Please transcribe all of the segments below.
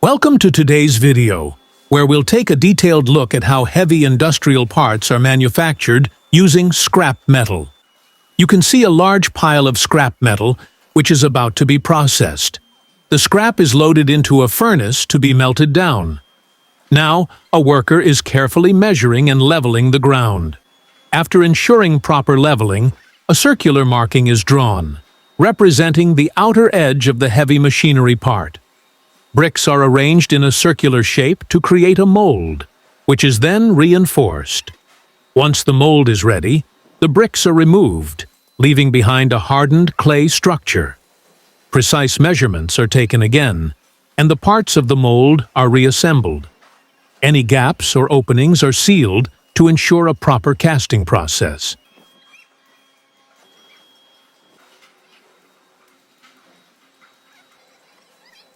Welcome to today's video, where we'll take a detailed look at how heavy industrial parts are manufactured using scrap metal. You can see a large pile of scrap metal, which is about to be processed. The scrap is loaded into a furnace to be melted down. Now, a worker is carefully measuring and leveling the ground. After ensuring proper leveling, a circular marking is drawn, representing the outer edge of the heavy machinery part. Bricks are arranged in a circular shape to create a mold, which is then reinforced. Once the mold is ready, the bricks are removed, leaving behind a hardened clay structure. Precise measurements are taken again, and the parts of the mold are reassembled. Any gaps or openings are sealed to ensure a proper casting process.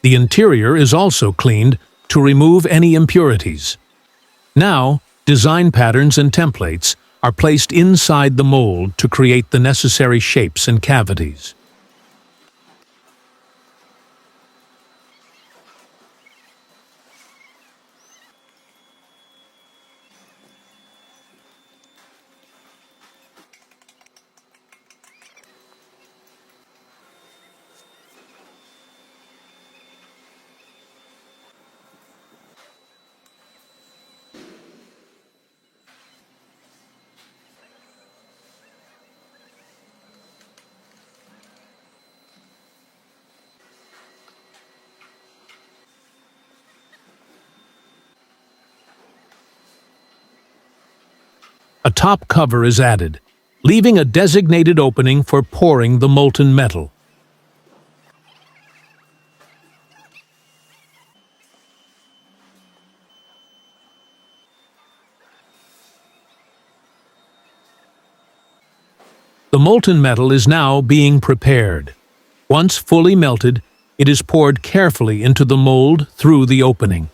The interior is also cleaned to remove any impurities. Now, design patterns and templates are placed inside the mold to create the necessary shapes and cavities. A top cover is added, leaving a designated opening for pouring the molten metal. The molten metal is now being prepared. Once fully melted, it is poured carefully into the mold through the opening.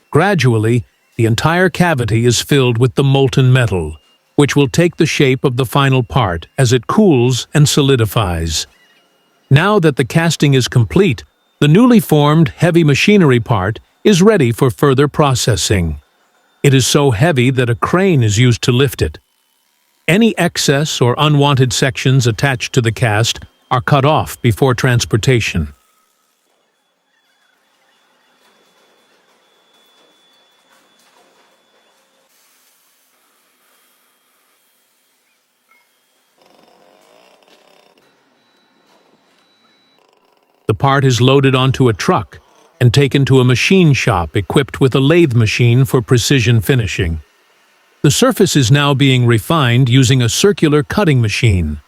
Gradually, the entire cavity is filled with the molten metal, which will take the shape of the final part as it cools and solidifies. Now that the casting is complete, the newly formed heavy machinery part is ready for further processing. It is so heavy that a crane is used to lift it. Any excess or unwanted sections attached to the cast are cut off before transportation. The part is loaded onto a truck and taken to a machine shop equipped with a lathe machine for precision finishing. The surface is now being refined using a circular cutting machine.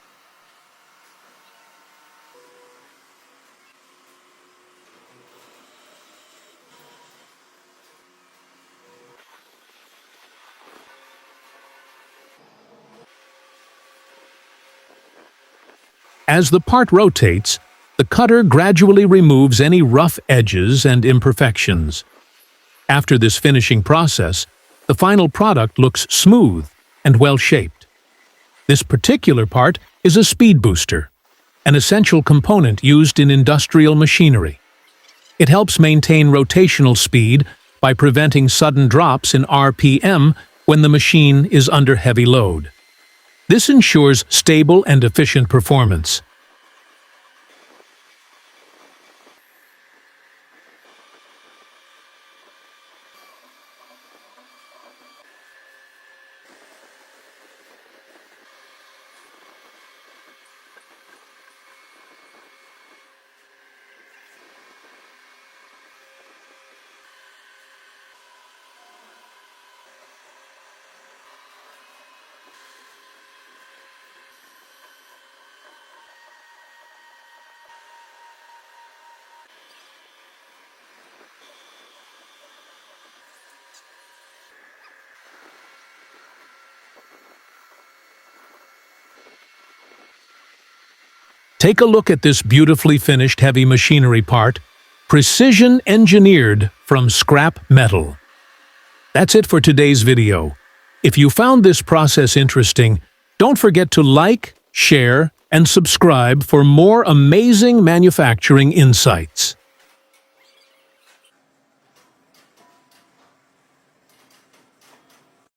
As the part rotates, the cutter gradually removes any rough edges and imperfections. After this finishing process, the final product looks smooth and well-shaped. This particular part is a speed booster, an essential component used in industrial machinery. It helps maintain rotational speed by preventing sudden drops in RPM when the machine is under heavy load. This ensures stable and efficient performance. Take a look at this beautifully finished heavy machinery part, precision engineered from scrap metal. That's it for today's video. If you found this process interesting, don't forget to like, share, and subscribe for more amazing manufacturing insights.